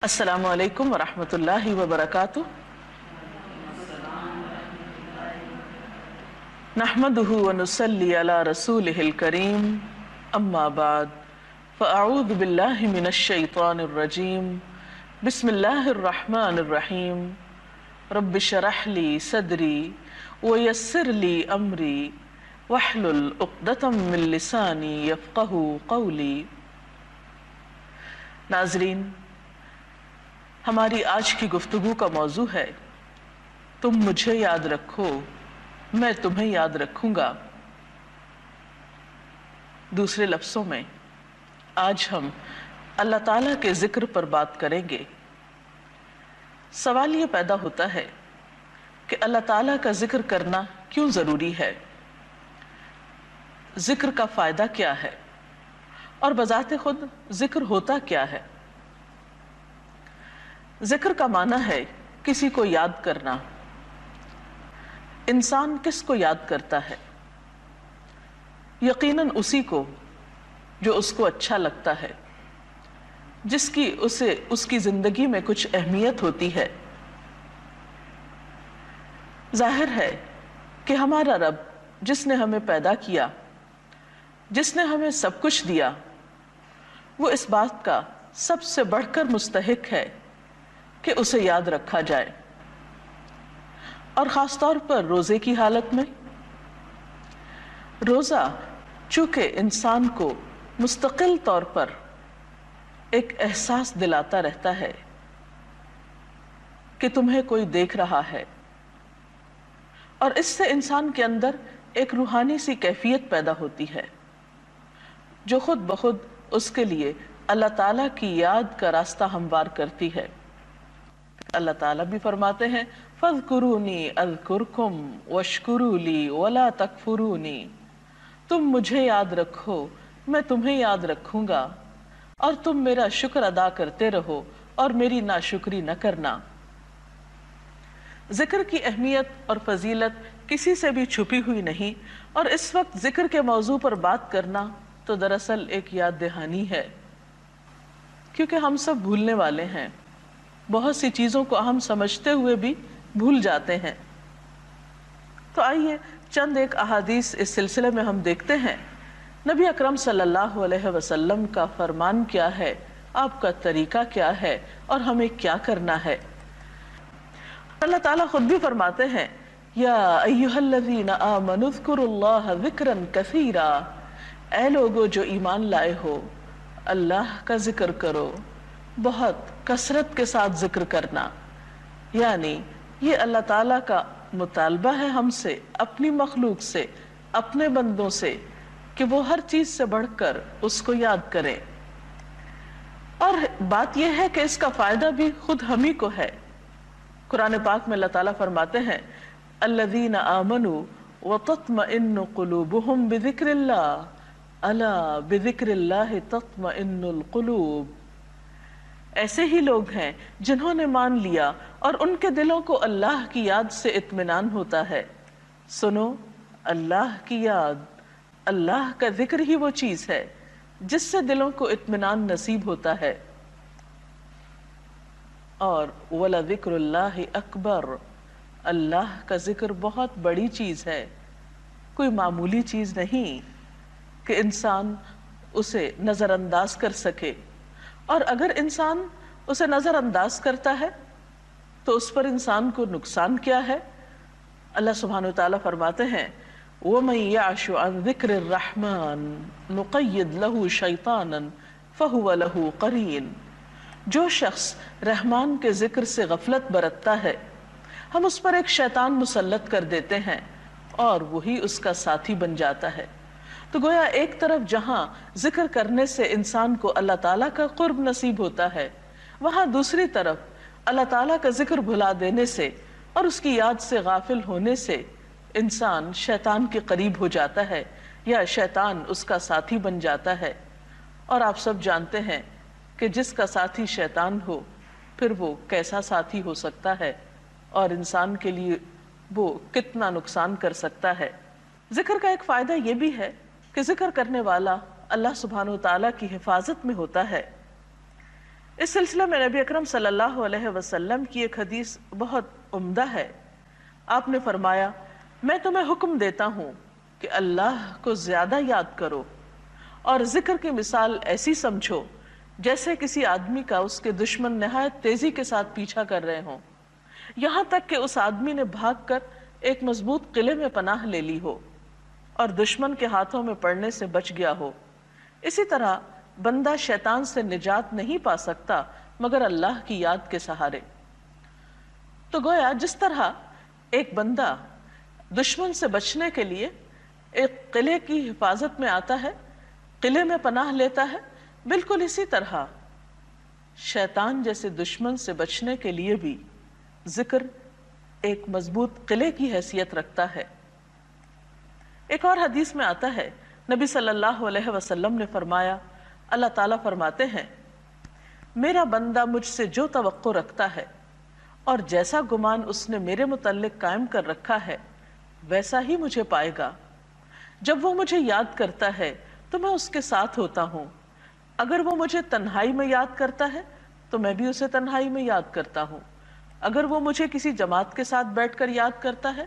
السلام علیکم ورحمۃ اللہ وبرکاتہ۔ نحمده ونصلی علی رسولہ الکریم، اما بعد فاعوذ باللہ من الشیطان الرجیم، بسم اللہ الرحمن الرحیم۔ رب اشرح لی صدری ویسر لی امری واحلل عقدۃ من لسانی یفقہوا قولی۔ ناظرین، ہماری آج کی گفتگو کا موضوع ہے تم مجھے یاد رکھو میں تمہیں یاد رکھوں گا۔ دوسرے لفظوں میں آج ہم اللہ تعالیٰ کے ذکر پر بات کریں گے۔ سوال یہ پیدا ہوتا ہے کہ اللہ تعالیٰ کا ذکر کرنا کیوں ضروری ہے؟ ذکر کا فائدہ کیا ہے؟ اور بذات خود ذکر ہوتا کیا ہے؟ ذکر کا معنی ہے کسی کو یاد کرنا۔ انسان کس کو یاد کرتا ہے؟ یقیناً اسی کو جو اس کو اچھا لگتا ہے، جس کی اس کی زندگی میں کچھ اہمیت ہوتی ہے۔ ظاہر ہے کہ ہمارا رب جس نے ہمیں پیدا کیا، جس نے ہمیں سب کچھ دیا، وہ اس بات کا سب سے بڑھ کر مستحق ہے کہ اسے یاد رکھا جائے، اور خاص طور پر روزے کی حالت میں۔ روزہ چونکہ انسان کو مستقل طور پر ایک احساس دلاتا رہتا ہے کہ تمہیں کوئی دیکھ رہا ہے، اور اس سے انسان کے اندر ایک روحانی سی کیفیت پیدا ہوتی ہے جو خود بخود اس کے لیے اللہ تعالیٰ کی یاد کا راستہ ہموار کرتی ہے۔ اللہ تعالیٰ بھی فرماتے ہیں فَاذْكُرُونِي أَذْكُرْكُمْ وَاشْكُرُوا لِي وَلَا تَكْفُرُونِي۔ تم مجھے یاد رکھو میں تمہیں یاد رکھوں گا، اور تم میرا شکر ادا کرتے رہو اور میری ناشکری نہ کرنا۔ ذکر کی اہمیت اور فضیلت کسی سے بھی چھپی ہوئی نہیں، اور اس وقت ذکر کے موضوع پر بات کرنا تو دراصل ایک یاد دہانی ہے، کیونکہ ہم سب بھولنے والے ہیں۔ بہت سی چیزوں کو ہم سمجھتے ہوئے بھی بھول جاتے ہیں۔ تو آئیے چند ایک احادیث اس سلسلے میں ہم دیکھتے ہیں۔ نبی اکرم صلی اللہ علیہ وسلم کا فرمان کیا ہے، آپ کا طریقہ کیا ہے، اور ہمیں کیا کرنا ہے۔ اللہ تعالیٰ خود بھی فرماتے ہیں یا ایھا الذین آمنوا اذکروا اللہ ذکرا کثیرا۔ اے لوگو جو ایمان لائے ہو، اللہ کا ذکر کرو، بہت کثرت کے ساتھ ذکر کرنا۔ یعنی یہ اللہ تعالیٰ کا مطالبہ ہے ہم سے، اپنی مخلوق سے، اپنے بندوں سے، کہ وہ ہر چیز سے بڑھ کر اس کو یاد کریں۔ اور بات یہ ہے کہ اس کا فائدہ بھی خود ہم ہی کو ہے۔ قرآن پاک میں اللہ تعالیٰ فرماتے ہیں الذین آمنوا وتطمئن قلوبہم بذکر اللہ الا بذکر اللہ تطمئن القلوب۔ ایسے ہی لوگ ہیں جنہوں نے مان لیا اور ان کے دلوں کو اللہ کی یاد سے اطمینان ہوتا ہے۔ سنو، اللہ کی یاد، اللہ کا ذکر ہی وہ چیز ہے جس سے دلوں کو اطمینان نصیب ہوتا ہے۔ اور وَلَذِكْرُ اللَّهِ أَكْبَرُ، اللہ کا ذکر بہت بڑی چیز ہے، کوئی معمولی چیز نہیں کہ انسان اسے نظر انداز کر سکے۔ اور اگر انسان اسے نظر انداز کرتا ہے تو اس پر انسان کو نقصان کیا ہے؟ اللہ سبحانہ وتعالیٰ فرماتے ہیں وَمَن يَعْشُ عَن ذِكْرِ الرَّحْمَنِ نُقَيِّضْ لَهُ شَيْطَانًا فَهُوَ لَهُ قَرِينٌ۔ جو شخص رحمان کے ذکر سے غفلت برتتا ہے، ہم اس پر ایک شیطان مسلط کر دیتے ہیں اور وہی اس کا ساتھی بن جاتا ہے۔ تو گویا ایک طرف جہاں ذکر کرنے سے انسان کو اللہ تعالیٰ کا قرب نصیب ہوتا ہے، وہاں دوسری طرف اللہ تعالیٰ کا ذکر بھلا دینے سے اور اس کی یاد سے غافل ہونے سے انسان شیطان کے قریب ہو جاتا ہے، یا شیطان اس کا ساتھی بن جاتا ہے۔ اور آپ سب جانتے ہیں کہ جس کا ساتھی شیطان ہو پھر وہ کیسا ساتھی ہو سکتا ہے، اور انسان کے لیے وہ کتنا نقصان کر سکتا ہے۔ ذکر کا ایک فائدہ یہ بھی ہے کہ ذکر کرنے والا اللہ سبحانہ وتعالیٰ کی حفاظت میں ہوتا ہے۔ اس سلسلے میں نبی اکرم صلی اللہ علیہ وسلم کی ایک حدیث بہت عمدہ ہے۔ آپ نے فرمایا، میں تمہیں حکم دیتا ہوں کہ اللہ کو زیادہ یاد کرو اور ذکر کی مثال ایسی سمجھو جیسے کسی آدمی کا اس کے دشمن نہایت تیزی کے ساتھ پیچھا کر رہے ہوں، یہاں تک کہ اس آدمی نے بھاگ کر ایک مضبوط قلعے میں پناہ لے لی ہو اور دشمن کے ہاتھوں میں پڑنے سے بچ گیا ہو۔ اسی طرح بندہ شیطان سے نجات نہیں پا سکتا مگر اللہ کی یاد کے سہارے۔ تو گویا جس طرح ایک بندہ دشمن سے بچنے کے لیے ایک قلعے کی حفاظت میں آتا ہے، قلعے میں پناہ لیتا ہے، بالکل اسی طرح شیطان جیسے دشمن سے بچنے کے لیے بھی ذکر ایک مضبوط قلعے کی حیثیت رکھتا ہے۔ ایک اور حدیث میں آتا ہے، نبی صلی اللہ علیہ وسلم نے فرمایا، اللہ تعالیٰ فرماتے ہیں، میرا بندہ مجھ سے جو توقع رکھتا ہے اور جیسا گمان اس نے میرے متعلق قائم کر رکھا ہے ویسا ہی مجھے پائے گا۔ جب وہ مجھے یاد کرتا ہے تو میں اس کے ساتھ ہوتا ہوں، اگر وہ مجھے تنہائی میں یاد کرتا ہے تو میں بھی اسے تنہائی میں یاد کرتا ہوں، اگر وہ مجھے کسی جماعت کے ساتھ بیٹھ کر یاد کرتا ہے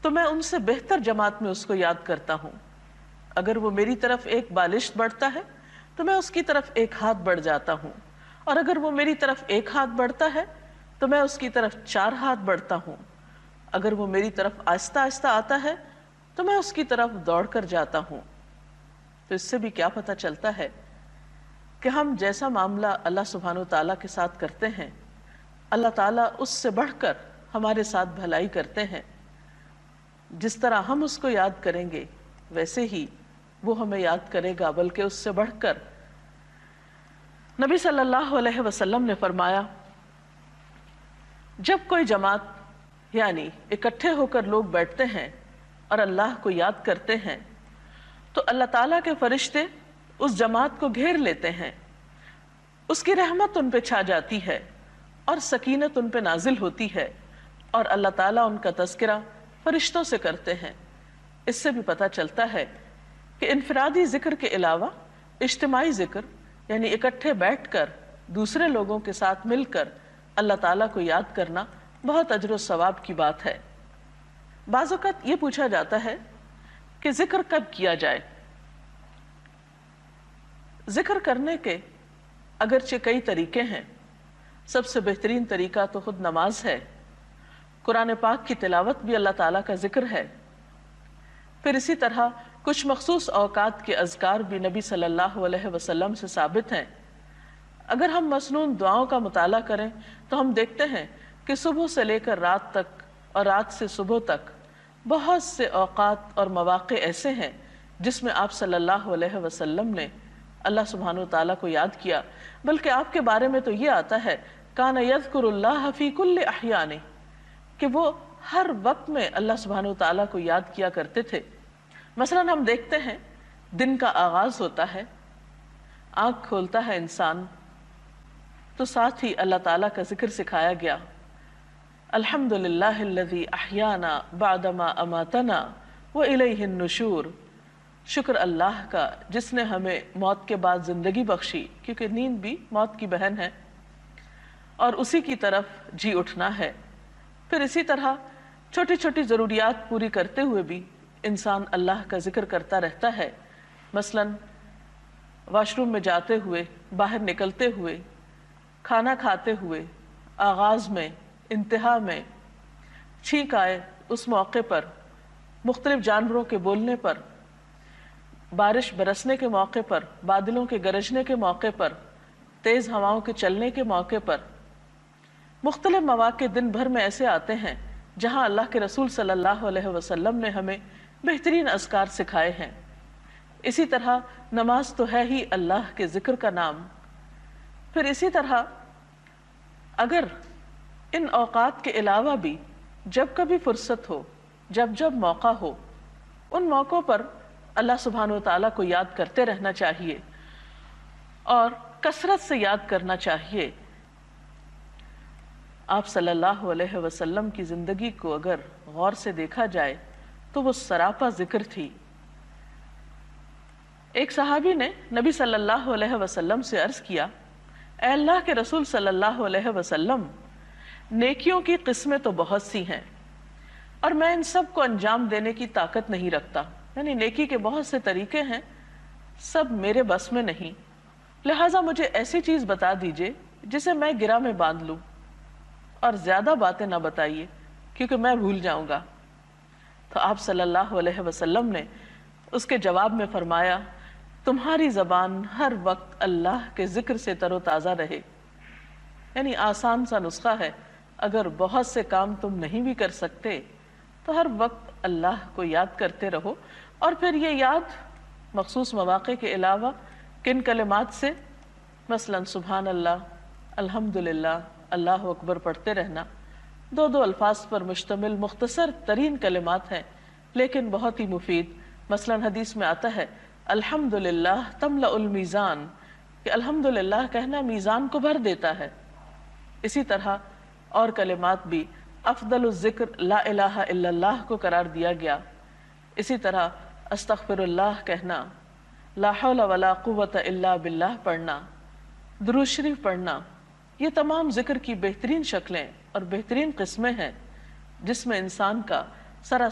تو میں ان سے بہتر جماعت میں اس کو یاد کرتا ہوں، اگر وہ میری طرف ایک بالشت بڑھتا ہے تو میں اس کی طرف ایک ہاتھ بڑھ جاتا ہوں، اور اگر وہ میری طرف ایک ہاتھ بڑھتا ہے تو میں اس کی طرف 4 ہاتھ بڑھتا ہوں، اگر وہ میری طرف آہستہ آہستہ آتا ہے تو میں اس کی طرف دوڑ کر جاتا ہوں۔ تو اس سے بھی کیا پتہ چلتا ہے کہ ہم جیسا معاملہ اللہ سبحانہ وتعالیٰ کے ساتھ کرتے ہیں، اللہ تعالیٰ اس سے بڑھ کر ہمارے ساتھ بھلائی کرتے ہیں۔ جس طرح ہم اس کو یاد کریں گے ویسے ہی وہ ہمیں یاد کرے گا، بلکہ اس سے بڑھ کر۔ نبی صلی اللہ علیہ وسلم نے فرمایا، جب کوئی جماعت یعنی اکٹھے ہو کر لوگ بیٹھتے ہیں اور اللہ کو یاد کرتے ہیں تو اللہ تعالیٰ کے فرشتے اس جماعت کو گھیر لیتے ہیں، اس کی رحمت ان پہ چھا جاتی ہے اور سکینت ان پہ نازل ہوتی ہے، اور اللہ تعالیٰ ان کا تذکرہ فرشتوں سے کرتے ہیں۔ اس سے بھی پتہ چلتا ہے کہ انفرادی ذکر کے علاوہ اجتماعی ذکر یعنی اکٹھے بیٹھ کر دوسرے لوگوں کے ساتھ مل کر اللہ تعالیٰ کو یاد کرنا بہت اجر و ثواب کی بات ہے۔ بعض اوقات یہ پوچھا جاتا ہے کہ ذکر کب کیا جائے؟ ذکر کرنے کے اگرچہ کئی طریقے ہیں، سب سے بہترین طریقہ تو خود نماز ہے۔ قرآن پاک کی تلاوت بھی اللہ تعالیٰ کا ذکر ہے۔ پھر اسی طرح کچھ مخصوص اوقات کے اذکار بھی نبی صلی اللہ علیہ وسلم سے ثابت ہیں۔ اگر ہم مسنون دعاؤں کا مطالعہ کریں تو ہم دیکھتے ہیں کہ صبح سے لے کر رات تک اور رات سے صبح تک بہت سے اوقات اور مواقع ایسے ہیں جس میں آپ صلی اللہ علیہ وسلم نے اللہ سبحانہ وتعالیٰ کو یاد کیا، بلکہ آپ کے بارے میں تو یہ آتا ہے کان یذکر اللہ فی کل احیان، کہ وہ ہر وقت میں اللہ سبحانہ وتعالیٰ کو یاد کیا کرتے تھے۔ مثلا ہم دیکھتے ہیں دن کا آغاز ہوتا ہے، آنکھ کھولتا ہے انسان تو ساتھ ہی اللہ تعالیٰ کا ذکر سکھایا گیا، الحمدللہ الذی احیانا بعدما اماتنا والیہ النشور، شکر اللہ کا جس نے ہمیں موت کے بعد زندگی بخشی، کیونکہ نیند بھی موت کی بہن ہے، اور اسی کی طرف جی اٹھنا ہے۔ پھر اسی طرح چھوٹی چھوٹی ضروریات پوری کرتے ہوئے بھی انسان اللہ کا ذکر کرتا رہتا ہے، مثلا واش روم میں جاتے ہوئے، باہر نکلتے ہوئے، کھانا کھاتے ہوئے، آغاز میں، انتہا میں، چھینک آئے اس موقع پر، مختلف جانوروں کے بولنے پر، بارش برسنے کے موقع پر، بادلوں کے گرجنے کے موقع پر، تیز ہواؤں کے چلنے کے موقع پر۔ مختلف مواقع دن بھر میں ایسے آتے ہیں جہاں اللہ کے رسول صلی اللہ علیہ وسلم نے ہمیں بہترین اذکار سکھائے ہیں۔ اسی طرح نماز تو ہے ہی اللہ کے ذکر کا نام۔ پھر اسی طرح اگر ان اوقات کے علاوہ بھی جب کبھی فرصت ہو، جب جب موقع ہو، ان موقعوں پر اللہ سبحانہ وتعالیٰ کو یاد کرتے رہنا چاہیے اور کثرت سے یاد کرنا چاہیے۔ آپ صلی اللہ علیہ وسلم کی زندگی کو اگر غور سے دیکھا جائے تو وہ سراپا ذکر تھی۔ ایک صحابی نے نبی صلی اللہ علیہ وسلم سے عرض کیا اے اللہ کے رسول صلی اللہ علیہ وسلم، نیکیوں کی قسمیں تو بہت سی ہیں اور میں ان سب کو انجام دینے کی طاقت نہیں رکھتا، یعنی نیکی کے بہت سے طریقے ہیں، سب میرے بس میں نہیں، لہٰذا مجھے ایسی چیز بتا دیجئے جسے میں گرہ میں باندھ لوں، اور زیادہ باتیں نہ بتائیے کیونکہ میں بھول جاؤں گا۔ تو آپ صلی اللہ علیہ وسلم نے اس کے جواب میں فرمایا، تمہاری زبان ہر وقت اللہ کے ذکر سے تر و تازہ رہے، یعنی آسان سا نسخہ ہے، اگر بہت سے کام تم نہیں بھی کر سکتے تو ہر وقت اللہ کو یاد کرتے رہو، اور پھر یہ یاد مخصوص مواقع کے علاوہ کن کلمات سے؟ مثلا سبحان اللہ، الحمدللہ، اللہ اکبر پڑھتے رہنا، دو الفاظ پر مشتمل مختصر ترین کلمات ہیں لیکن بہت ہی مفید۔ مثلا حدیث میں آتا ہے الحمدللہ تملأ المیزان، کہ الحمدللہ کہنا میزان کو بھر دیتا ہے۔ اسی طرح اور کلمات بھی افضل الذکر لا الہ الا اللہ کو قرار دیا گیا، اسی طرح استغفر اللہ کہنا، لا حول ولا قوت الا باللہ پڑھنا، درود شریف پڑھنا، یہ تمام ذکر کی بہترین شکلیں اور بہترین قسمیں ہیں جس میں انسان کا سراسر